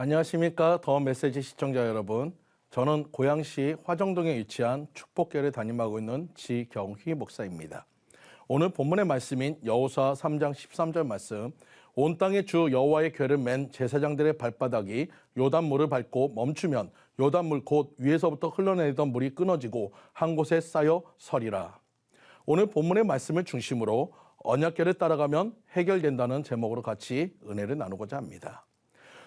안녕하십니까. 더 메시지 시청자 여러분. 저는 고양시 화정동에 위치한 축복교회를 담임하고 있는 지경휘 목사입니다. 오늘 본문의 말씀인 여호수아 3장 13절 말씀, 온 땅의 주 여호와의 궤를 맨 제사장들의 발바닥이 요단물을 밟고 멈추면 요단물 곧 위에서부터 흘러내리던 물이 끊어지고 한 곳에 쌓여 서리라. 오늘 본문의 말씀을 중심으로 언약궤를 따라가면 해결된다는 제목으로 같이 은혜를 나누고자 합니다.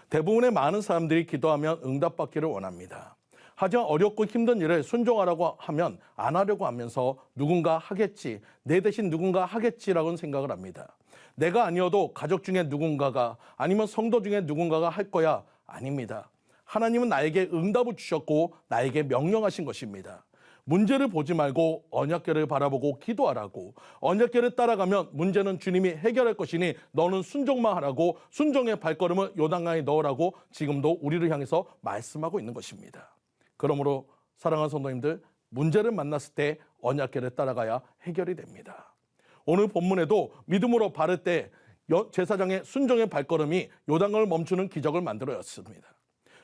대부분의 많은 사람들이 기도하면 응답받기를 원합니다. 하지만 어렵고 힘든 일을 순종하라고 하면 안 하려고 하면서 누군가 하겠지, 내 대신 누군가 하겠지라고는 생각을 합니다. 내가 아니어도 가족 중에 누군가가 아니면 성도 중에 누군가가 할 거야. 아닙니다. 하나님은 나에게 응답을 주셨고 나에게 명령하신 것입니다. 문제를 보지 말고 언약궤를 바라보고 기도하라고, 언약궤를 따라가면 문제는 주님이 해결할 것이니 너는 순종만 하라고, 순종의 발걸음을 요단강에 넣으라고 지금도 우리를 향해서 말씀하고 있는 것입니다. 그러므로 사랑하는 성도님들, 문제를 만났을 때 언약궤를 따라가야 해결이 됩니다. 오늘 본문에도 믿음으로 바를 때 제사장의 순종의 발걸음이 요단강을 멈추는 기적을 만들어였습니다.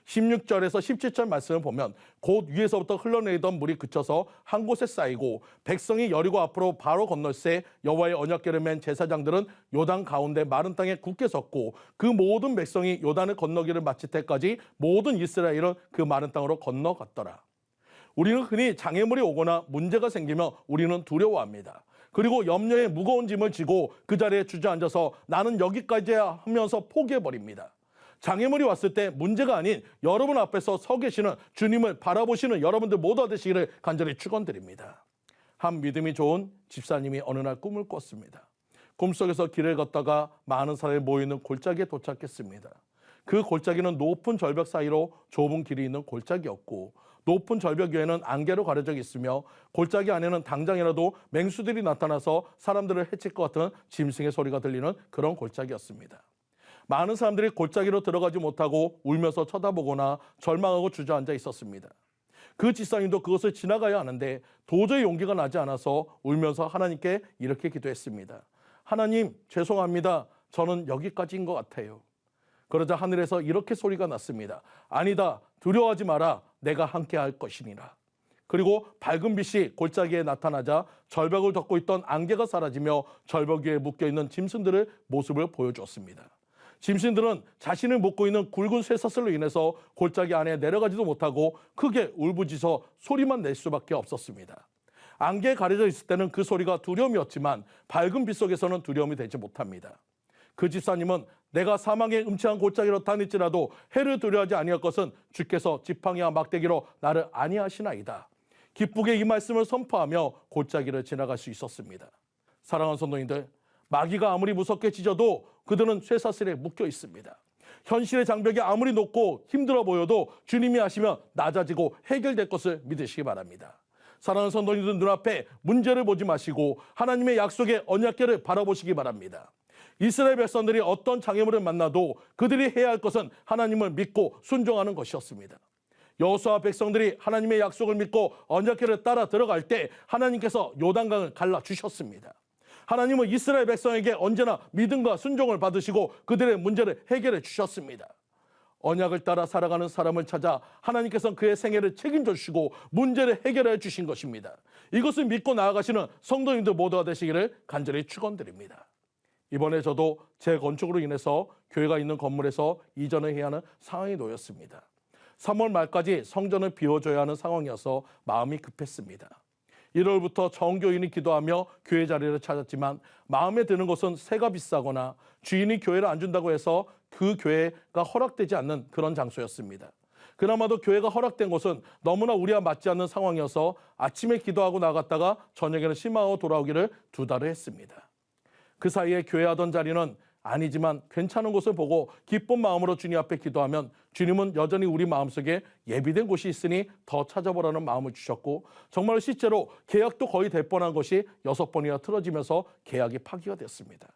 16절에서 17절 말씀을 보면 곧 위에서부터 흘러내리던 물이 그쳐서 한 곳에 쌓이고 백성이 여리고 앞으로 바로 건널새 여호와의 언약궤를 맨 제사장들은 요단 가운데 마른 땅에 굳게 섰고 그 모든 백성이 요단을 건너기를 마칠 때까지 모든 이스라엘은 그 마른 땅으로 건너갔더라. 우리는 흔히 장애물이 오거나 문제가 생기면 우리는 두려워합니다. 그리고 염려에 무거운 짐을 지고 그 자리에 주저앉아서 나는 여기까지야 하면서 포기해버립니다. 장애물이 왔을 때 문제가 아닌 여러분 앞에서 서 계시는 주님을 바라보시는 여러분들 모두 되시기를 간절히 축원드립니다. 한 믿음이 좋은 집사님이 어느 날 꿈을 꿨습니다. 꿈속에서 길을 걷다가 많은 사람이 모이는 골짜기에 도착했습니다. 그 골짜기는 높은 절벽 사이로 좁은 길이 있는 골짜기였고 높은 절벽 위에는 안개로 가려져 있으며 골짜기 안에는 당장이라도 맹수들이 나타나서 사람들을 해칠 것 같은 짐승의 소리가 들리는 그런 골짜기였습니다. 많은 사람들이 골짜기로 들어가지 못하고 울면서 쳐다보거나 절망하고 주저앉아 있었습니다. 그 집사님도 그것을 지나가야 하는데 도저히 용기가 나지 않아서 울면서 하나님께 이렇게 기도했습니다. 하나님, 죄송합니다. 저는 여기까지인 것 같아요. 그러자 하늘에서 이렇게 소리가 났습니다. 아니다, 두려워하지 마라. 내가 함께 할 것이니라. 그리고 밝은 빛이 골짜기에 나타나자 절벽을 덮고 있던 안개가 사라지며 절벽 위에 묶여있는 짐승들의 모습을 보여주었습니다. 짐승들은 자신을 묶고 있는 굵은 쇠사슬로 인해서 골짜기 안에 내려가지도 못하고 크게 울부짖어 소리만 낼 수밖에 없었습니다. 안개에 가려져 있을 때는 그 소리가 두려움이었지만 밝은 빛 속에서는 두려움이 되지 못합니다. 그 집사님은 내가 사망의 음침한 골짜기로 다닐지라도 해를 두려워하지 아니할 것은 주께서 지팡이와 막대기로 나를 안위하시나이다. 기쁘게 이 말씀을 선포하며 골짜기를 지나갈 수 있었습니다. 사랑하는 성도님들, 마귀가 아무리 무섭게 짖어도 그들은 쇠사슬에 묶여 있습니다. 현실의 장벽이 아무리 높고 힘들어 보여도 주님이 하시면 낮아지고 해결될 것을 믿으시기 바랍니다. 사랑하는 성도님들, 눈앞에 문제를 보지 마시고 하나님의 약속의 언약궤를 바라보시기 바랍니다. 이스라엘 백성들이 어떤 장애물을 만나도 그들이 해야 할 것은 하나님을 믿고 순종하는 것이었습니다. 여호수아 백성들이 하나님의 약속을 믿고 언약궤를 따라 들어갈 때 하나님께서 요단강을 갈라주셨습니다. 하나님은 이스라엘 백성에게 언제나 믿음과 순종을 받으시고 그들의 문제를 해결해 주셨습니다. 언약을 따라 살아가는 사람을 찾아 하나님께서는 그의 생애를 책임져 주시고 문제를 해결해 주신 것입니다. 이것을 믿고 나아가시는 성도님들 모두가 되시기를 간절히 축원드립니다. 이번에 저도 재건축으로 인해서 교회가 있는 건물에서 이전을 해야 하는 상황이 놓였습니다. 3월 말까지 성전을 비워줘야 하는 상황이어서 마음이 급했습니다. 1월부터 정교인이 기도하며 교회 자리를 찾았지만 마음에 드는 것은 세가 비싸거나 주인이 교회를 안 준다고 해서 그 교회가 허락되지 않는 그런 장소였습니다. 그나마도 교회가 허락된 곳은 너무나 우리와 맞지 않는 상황이어서 아침에 기도하고 나갔다가 저녁에는 실망하고 돌아오기를 2달을 했습니다. 그 사이에 교회하던 자리는 아니지만 괜찮은 곳을 보고 기쁜 마음으로 주님 앞에 기도하면 주님은 여전히 우리 마음속에 예비된 곳이 있으니 더 찾아보라는 마음을 주셨고 정말 실제로 계약도 거의 될 뻔한 것이 6번이나 틀어지면서 계약이 파기가 됐습니다.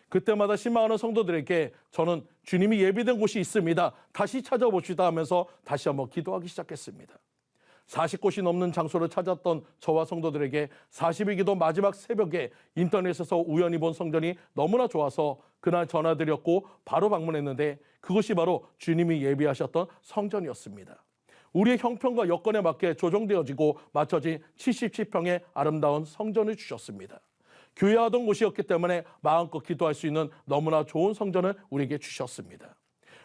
그때마다 실망하는 성도들에게 저는 주님이 예비된 곳이 있습니다. 다시 찾아봅시다 하면서 다시 한번 기도하기 시작했습니다. 40곳이 넘는 장소를 찾았던 저와 성도들에게 40일 기도 마지막 새벽에 인터넷에서 우연히 본 성전이 너무나 좋아서 그날 전화드렸고 바로 방문했는데 그것이 바로 주님이 예비하셨던 성전이었습니다. 우리의 형편과 여건에 맞게 조정되어지고 맞춰진 77평의 아름다운 성전을 주셨습니다. 교회하던 곳이었기 때문에 마음껏 기도할 수 있는 너무나 좋은 성전을 우리에게 주셨습니다.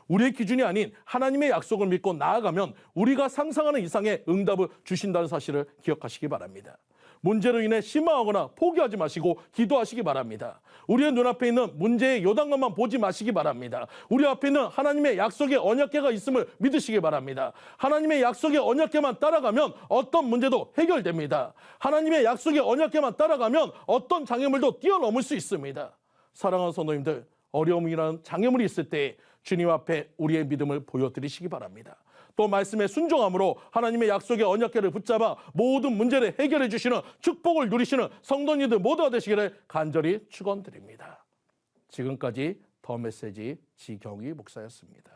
우리의 기준이 아닌 하나님의 약속을 믿고 나아가면 우리가 상상하는 이상의 응답을 주신다는 사실을 기억하시기 바랍니다. 문제로 인해 실망하거나 포기하지 마시고 기도하시기 바랍니다. 우리의 눈앞에 있는 문제의 요단것만 보지 마시기 바랍니다. 우리 앞에 있는 하나님의 약속의 언약궤가 있음을 믿으시기 바랍니다. 하나님의 약속의 언약궤만 따라가면 어떤 문제도 해결됩니다. 하나님의 약속의 언약궤만 따라가면 어떤 장애물도 뛰어넘을 수 있습니다. 사랑하는 성도님들, 어려움이라는 장애물이 있을 때 주님 앞에 우리의 믿음을 보여드리시기 바랍니다. 또 말씀의 순종함으로 하나님의 약속의 언약궤를 붙잡아 모든 문제를 해결해 주시는 축복을 누리시는 성도님들 모두가 되시기를 간절히 축원드립니다. 지금까지 더 메시지 지경희 목사였습니다.